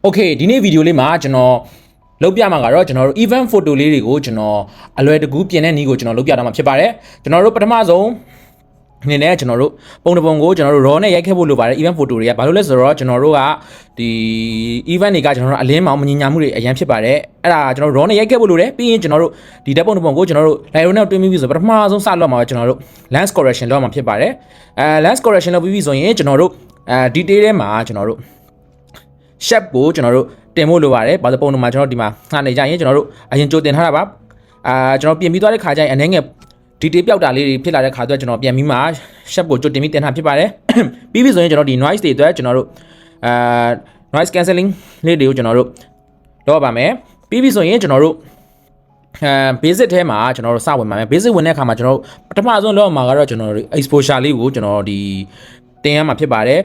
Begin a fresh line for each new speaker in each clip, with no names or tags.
Okay ဒီနေ့ဗီဒီယိုလေးမှာကျွန်တော်လုပ်ပြမှာကတော့ကျွန်တော်တို့ event photo လေးတွေကိုကျွန်တော်အလွယ်တကူပြင်တဲ့နည်းကိုကျွန်တော်လုပ်ပြတာမှာဖြစ်ပါတယ်ကျွန်တော်တို့ပထမဆုံးအနေနဲ့ကျွန်တော်တို့ပုံတစ်ပုံကိုကျွန်တော်တို့ raw နဲ့ရိုက်ခဲ့ဖို့လိုပါတယ် event photo တွေကဘာလို့လဲဆိုတော့ကျွန်တော်တို့ကဒီ event တွေကကျွန်တော်တို့အလင်းမောင်မငြင်ညာမှုတွေအရင်ဖြစ်ပါတယ်အဲ့ဒါကျွန်တော်တို့ raw နဲ့ရိုက်ခဲ့ဖို့လိုတယ်ပြီးရင်ကျွန်တော်တို့ဒီဓာတ်ပုံတစ်ပုံကိုကျွန်တော်တို့ Lightroom နဲ့တွင်းပြီးပြီဆိုပထမဆုံးစလုပ်မှာကျွန်တော်တို့ lens correction လုပ်မှာဖြစ်ပါတယ်lens correction လုပ်ပြီးပြီဆိုရင်ကျွန်တော်တို့detail ထဲမှာကျွန်တော်တို့shape ကိုကျွန်တော်တို့တင်ဖို့လိုပါတယ်ဘာလို့ပုံတော့မှာကျွန်တော်ဒီမှာငှားနေကြရင်ကျွန်တော်တို့အရင်ကြိုတင်ထားတာပါကျွန်တော်ပြင်ပြီးသွားတဲ့ခါကျရင်အနေငယ် detail ပျောက်တာလေးတွေဖြစ်လာတဲ့ခါကျတော့ကျွန်တော်ပြန်ပြီးမှ shape ကိုကြိုတင်ပြီးတင်ထားဖြစ်ပါတယ်ပြီးပြီဆိုရင်ကျွန်တော်ဒီ noise တွေအတွက်ကျွန်တော်တို့noise cancelling လေးတွေကိုကျွန်တော်တို့လုပ်ပါမယ်ပြီးပြီဆိုရင်ကျွန်တော်တို့basic ထဲမှာကျွန်တော်တို့စဝင်ပါမယ် basic ဝင်တဲ့အခါမှာကျွန်တော်တို့ပထမဆုံးလုပ်မှာကတော့ကျွန်တော်တို့ exposure လေးကိုကျွန်တော်ဒီတင်ရမှာဖြစ်ပါတယ်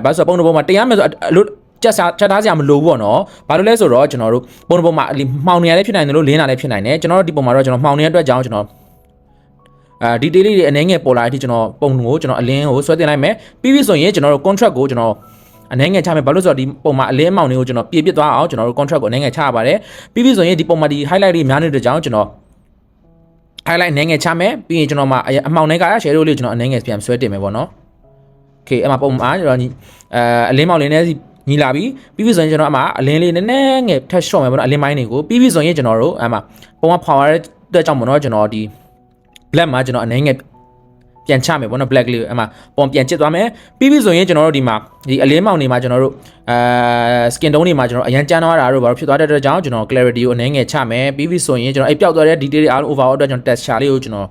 ဘာလို့ဆိုပုံတစ်ပုံမှာတင်ရမယ်ဆိုလို့ချက်ထားစရာမလိုဘူးပေါ့နော်ဘာလို့လဲဆိုတော့ကျွန်တော်တို့ပုံတစ်ပုံမှာမှောင်နေရလည်းဖြစ်နိုင်တယ်လို့လင်းတာလည်းဖြစ်နိုင်တယ်ကျွန်တော်တို့ဒီပုံမှာတော့ကျွန်တော်မှောင်နေတဲ့အတွက်ကြောင့်ကျွန်တော်detail လေးတွေအနေငယ်ပေါ်လာတဲ့အထိကျွန်တော်ပုံကိုကျွန်တော်အလင်းကိုဆွဲတင်လိုက်မယ်ပြီးပြီဆိုရင်ကျွန်တော်တို့ contract ကိုကျွန်တော်အနေငယ်ချမယ်ဘာလို့ဆိုတော့ဒီပုံမှာအလင်းမောင်တွေကိုကျွန်တော်ပြည့်ပြစ်သွားအောင်ကျွန်တော်တို့ contract ကိုအနေငယ်ချရပါတယ်ပြီးပြီဆိုရင်ဒီပုံမှာဒီ highlight တွေများနေတဲ့ကြောင့်ကျွန်တော် highlight အနေငယ်ချမယ်ပြီးရင်ကျွန်တော်မှာအမှောင်တွေက shadow လေးကျွန်တော်အနေငယ်ပြန်ဆွဲတင်မယ်ပေါ့နော် okay အမှပုံမှာကျွန်တော်အလင်းမောင်လေးနဲ့ညီလာပြီးပြီဆိုရင်ကျွန်တော်အမှအလင်းလေးနည်းနည်းငယ်ထပ်ရှော့မယ်ပေါ့နော်အလင်းပိုင်းတွေကိုပြီးပြီဆိုရင်ကျွန်တော်တို့အမှပုံကဖောင်ရတဲ့အတွက်ကြောင့်ပေါ့နော်ကျွန်တော်ဒီ black မှာကျွန်တော်အနေငယ်ပြန်ချမယ်ပေါ့နော် black လေးအမှပုံပြန်ချစ်သွားမယ်ပြီးပြီဆိုရင်ကျွန်တော်တို့ဒီမှာဒီအလင်းမောင်တွေမှာကျွန်တော်တို့skin tone တွေမှာကျွန်တော်အရန်ကျန်းသွားတာတို့ဘာလို့ဖြစ်သွားတဲ့အတွက်ကြောင့်ကျွန်တော် clarity ကိုအနေငယ်ချမယ်ပြီးပြီဆိုရင်ကျွန်တော်အဲ့ပျောက်သွားတဲ့ detail တွေအားလုံး overall အတွက်ကျွန်တော် texture လေးကိုကျွန်တော်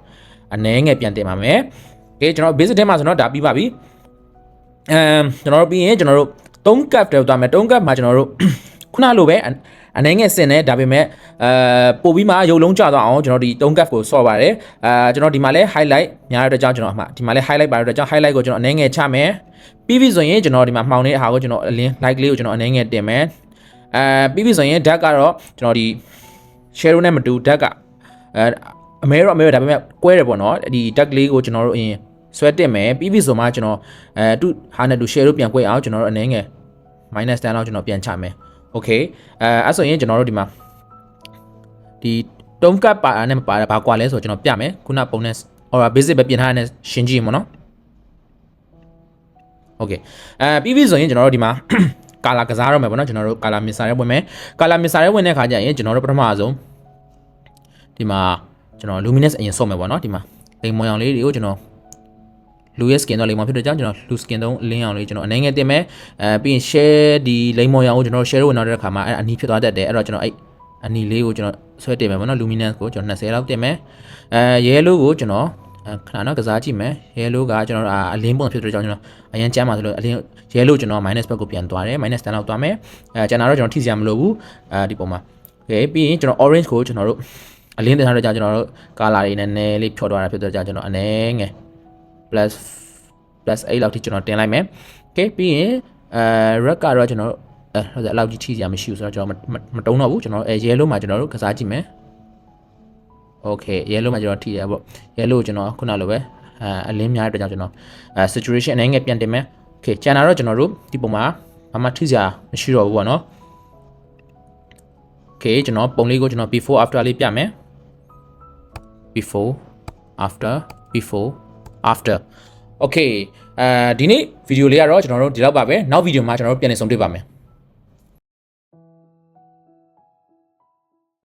အနေငယ်ပြန်တင်ပါမယ် okay ကျွန်တော် basic ထဲမှာဆိုတော့ဒါပြီးပါပြီကျွန်တော်တို့ပြီးရင်ကျွန်တော်တို့3 cup တောက်သွားမယ်3 cup မှာကျွန်တော်တို့ခုနလိုပဲအနေငယ်စင်နေဒါပေမဲ့ပို့ပြီးမှရုပ်လုံးကျသွားအောင်ကျွန်တော်ဒီ3 cup ကိုဆော့ပါတယ်ကျွန်တော်ဒီမှာလဲ highlight များတဲ့အတွက်ကြောင့်ကျွန်တော်အမှဒီမှာလဲ highlight ပါတဲ့အတွက်ကြောင့် highlight ကိုကျွန်တော်အနေငယ်ချမယ်ပြီးပြီဆိုရင်ကျွန်တော်ဒီမှာမှောင်နေတဲ့ဟာကိုကျွန်တော်အလင်း light လေးကိုကျွန်တော်အနေငယ်တင်မယ်ပြီးပြီဆိုရင် dark ကတော့ကျွန်တော်ဒီ shadow နဲ့မတူ dark ကအမဲတော့ဒါပေမဲ့ကွဲတယ်ပေါ့နော်ဒီ dark လေးကိုကျွန်တော်တို့အရင်ဆွဲတက်မယ်ပြီးပြီဆိုမှကျွန်တော်သူ့ဟာနဲ့သူ share လို့ပြန်꿰အောင်ကျွန်တော်တို့အနေငယ် minus 10လောက်ကျွန်တော်ပြန်ချမယ် okay အဲ့ဆိုရင်ကျွန်တော်တို့ဒီမှာဒီ3 cup ပါနဲ့မပါတာဘာကွာလဲဆိုတော့ကျွန်တော်ပြမယ်ခုနပုံနဲ့ aura basic ပဲပြင်ထားတဲ့ရှင်းကြည့်မှာနော် okay ပြီးပြီဆိုရင်ကျွန်တော်တို့ဒီမှာ color ကစားရမယ်ပေါ့နော်ကျွန်တော်တို့ color mixer ရဲဝင်မယ် color mixer ရဲဝင်တဲ့ခါကျရင်ကျွန်တော်တို့ပထမဆုံးဒီမှာကျွန်တော် luminous အရင်ဆော့မယ်ပေါ့နော်ဒီမှာလိမ်မောင်ရောင်လေးတွေကိုကျွန်တော်လူရဲ့ skin တော့လိမ်မောင်ဖြစ်တဲ့ကြောင့်ကျွန်တော်လူ skin တော့လင်းအောင်လေးကျွန်တော်အနေငယ်တင်မယ်ပြီးရင် share ဒီလိမ်မောင်ရောင်ကိုကျွန်တော် share ဝင်တော့တဲ့အခါမှာအဲ့အနီးဖြစ်သွားတတ်တယ်အဲ့တော့ကျွန်တော်အဲ့အနီးလေးကိုကျွန်တော်ဆွဲတင်မယ်ပေါ့နော် luminance ကိုကျွန်တော်20လောက်တင်မယ်yellow ကိုကျွန်တော်ခဏနော်ကစားကြည့်မယ် yellow ကကျွန်တော်အလင်းပုံဖြစ်တဲ့ကြောင့်ကျွန်တော်အရင်ကျမ်းပါဆိုလို့အလင်း yellow ကျွန်တော် minus ဘက်ကိုပြန်သွားတယ် minus 10လောက်သွားမယ်ကျန်တာတော့ကျွန်တော်ထိစရာမလိုဘူးဒီပုံမှာ okay ပြီးရင်ကျွန်တော် orange ကိုကျွန်တော်တို့အလင်းတင်ထားတဲ့ကြောင့်ကျွန်တော်တို့ color တွေနည်းနည်းလေးဖြော့သွားတာဖြစ်တဲ့ကြောင့်ကျွန်တော်အနေငယ်plus 8လောက်ထိကျွန်တော်တင်လိုက်မယ် okay ပြီးရင်red ကတော့ကျွန်တော်တို့ဟုတ်တယ်အဲ့လောက်ကြီးထိစရာမရှိဘူးဆိုတော့ကျွန်တော်မတုံးတော့ဘူးကျွန်တော်yellow မှာကျွန်တော်တို့ကစားကြည့်မယ် okay yellow မှာကျွန်တော်ထိတယ်ပေါ့ yellow ကျွန်တော်ခုနလိုပဲအလင်းများတဲ့အတွက်ကြောင့်ကျွန်တော်saturation အနေငယ်ပြန်တင်မယ် okay ကျန်တာတော့ကျွန်တော်တို့ဒီပုံမှာဘာမှထိစရာမရှိတော့ဘူးပေါ့နော် okay ကျွန်တော်ပုံလေးကိုကျွန်တော် before after လေးပြမယ် before after okay ဒီနေ့ဗီဒီယိုလေးကတော့ကျွန်တော်တို့ဒီလောက်ပါပဲနောက်ဗီဒီယိုမှာကျွန်တော်တို့ပြန်လည်ဆုံတွေ့ပါမယ်